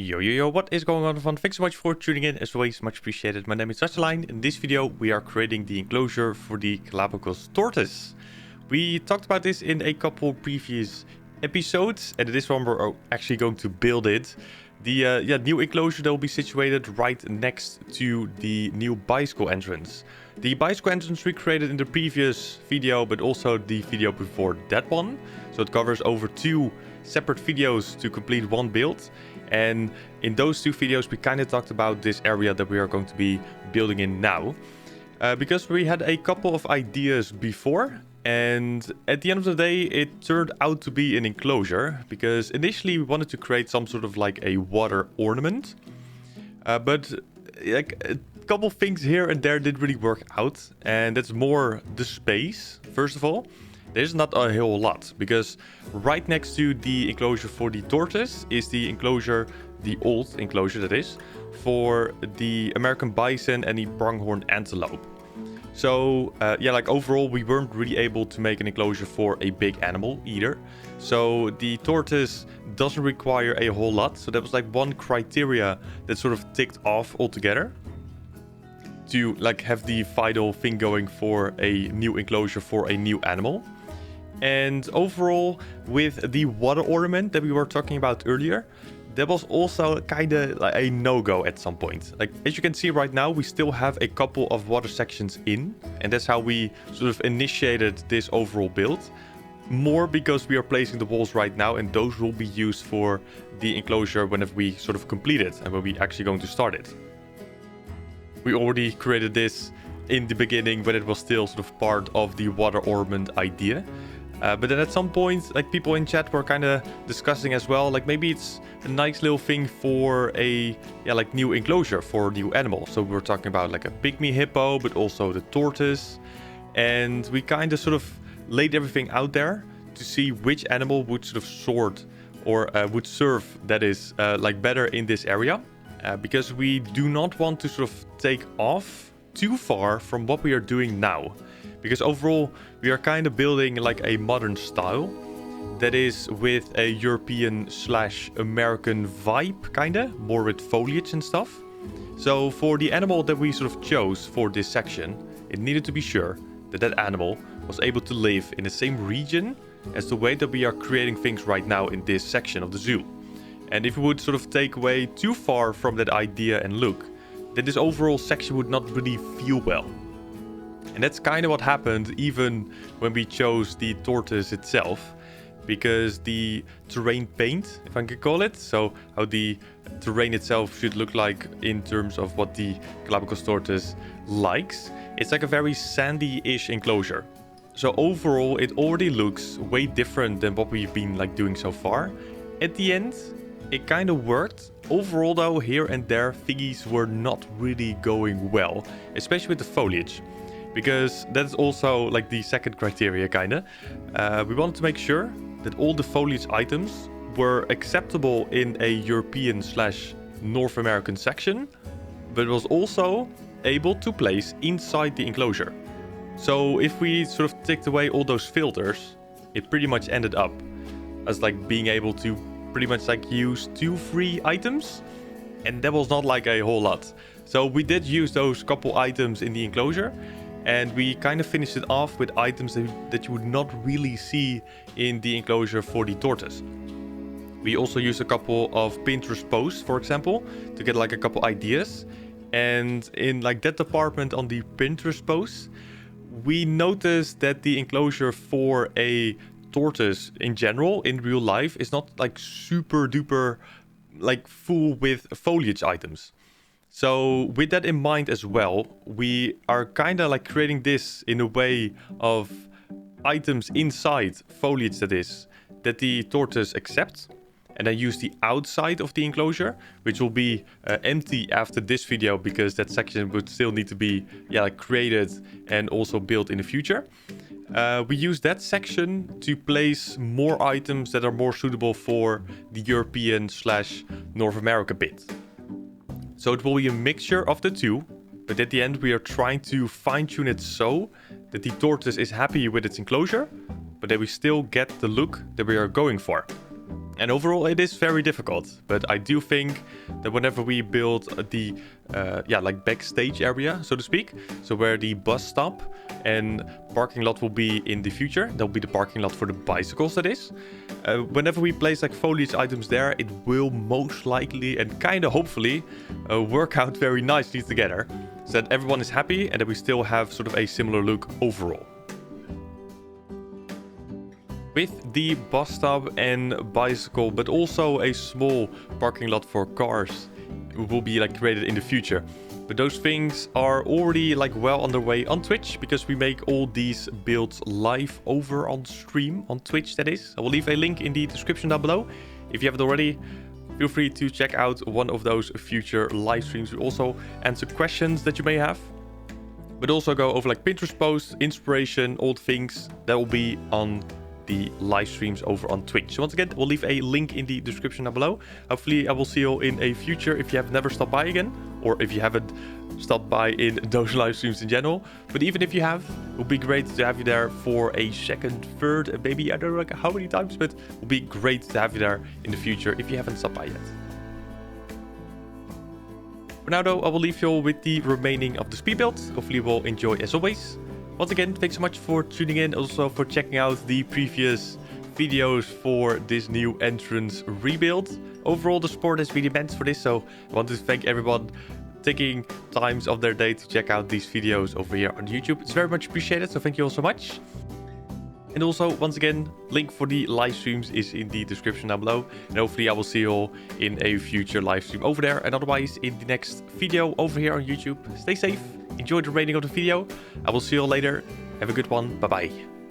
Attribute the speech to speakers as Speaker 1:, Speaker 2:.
Speaker 1: Yo, what is going on, everyone? Thanks so much for tuning in. As always, much appreciated. My name is Saschaline. In this video, we are creating the enclosure for the Galapagos Tortoise. We talked about this in a couple previous episodes, and in this one, we're actually going to build it. The new enclosure that will be situated right next to the new bicycle entrance. The bicycle entrance we created in the previous video, but also the video before that one. So it covers over two separate videos to complete one build. And in those two videos, we kind of talked about this area that we are going to be building in now. Because we had a couple of ideas before. And at the end of the day, it turned out to be an enclosure. Because initially we wanted to create some sort of like a water ornament. But like a couple things here and there didn't really work out. And that's more the space, first of all. There's not a whole lot, because right next to the enclosure for the tortoise is the enclosure, the old enclosure that is, for the American Bison and the Pronghorn Antilope. So like overall we weren't really able to make an enclosure for a big animal either. So the tortoise doesn't require a whole lot. So that was like one criteria that sort of ticked off altogether, to like have the vital thing going for a new enclosure for a new animal. And overall, with the water ornament that we were talking about earlier, that was also kind of like a no-go at some point. Like, as you can see right now, we still have a couple of water sections in. And that's how we sort of initiated this overall build. More because we are placing the walls right now, and those will be used for the enclosure whenever we sort of complete it and when we actually going to start it. We already created this in the beginning, but it was still sort of part of the water ornament idea. But then at some point, like people in chat were kind of discussing as well, like maybe it's a nice little thing for a like new enclosure for new animals. So we were talking about like a pygmy hippo, but also the tortoise. And we kind of sort of laid everything out there to see which animal would sort of sort or would serve, that is, like better in this area. Because we do not want to sort of take off too far from what we are doing now. Because overall, we are kind of building like a modern style that is with a European/American vibe, kind of, more with foliage and stuff. So for the animal that we sort of chose for this section, it needed to be sure that that animal was able to live in the same region as the way that we are creating things right now in this section of the zoo. And if we would sort of take away too far from that idea and look, then this overall section would not really feel well. And that's kind of what happened even when we chose the tortoise itself, because the terrain paint, if I can call it, so how the terrain itself should look like in terms of what the Galapagos tortoise likes, it's like a very sandy-ish enclosure. So overall, it already looks way different than what we've been like doing so far. At the end, it kind of worked. Overall though, here and there, thingies were not really going well, especially with the foliage. Because that's also like the second criteria, kinda. We wanted to make sure that all the foliage items were acceptable in a European/North American section, but was also able to place inside the enclosure. So if we sort of ticked away all those filters, it pretty much ended up as like being able to pretty much like use 2 free items, and that was not like a whole lot. So we did use those couple items in the enclosure, and we kind of finished it off with items that you would not really see in the enclosure for the tortoise. We also used a couple of Pinterest posts, for example, to get like a couple ideas. And in like that department on the Pinterest posts, we noticed that the enclosure for a tortoise in general in real life is not like super duper like full with foliage items. So with that in mind as well, we are kind of like creating this in a way of items inside foliage that the tortoise accepts, and then use the outside of the enclosure, which will be empty after this video, because that section would still need to be like created and also built in the future. We use that section to place more items that are more suitable for the European/North America bit. So it will be a mixture of the two, but at the end we are trying to fine-tune it so that the tortoise is happy with its enclosure, but that we still get the look that we are going for. And overall, it is very difficult, but I do think that whenever we build the, like backstage area, so to speak, so where the bus stop and parking lot will be in the future, that will be the parking lot for the bicycles, that is. Whenever we place like foliage items there, it will most likely and kind of hopefully work out very nicely together, so that everyone is happy and that we still have sort of a similar look overall. With the bus stop and bicycle, but also a small parking lot for cars will be like created in the future. But those things are already like well underway on Twitch, because we make all these builds live over on stream on Twitch, that is. I will leave a link in the description down below. If you haven't already, feel free to check out one of those future live streams. We also answer questions that you may have, but also go over like Pinterest posts, inspiration, old things that will be on the live streams over on Twitch. So once again, we'll leave a link in the description down below. Hopefully I will see you in a future if you have never stopped by again, or if you haven't stopped by in those live streams in general. But even if you have, it would be great to have you there for a second, third, maybe I don't know like how many times, but it would be great to have you there in the future if you haven't stopped by yet. For now though, I will leave you all with the remaining of the speed build. Hopefully you will enjoy as always. Once again, thanks so much for tuning in, also for checking out the previous videos for this new entrance rebuild. Overall, the support has been immense for this, so I want to thank everyone taking times of their day to check out these videos over here on YouTube. It's very much appreciated, so thank you all so much. And also, once again, link for the live streams is in the description down below. And hopefully I will see you all in a future live stream over there. And otherwise, in the next video over here on YouTube. Stay safe, enjoy the remaining of the video. I will see you all later. Have a good one. Bye-bye.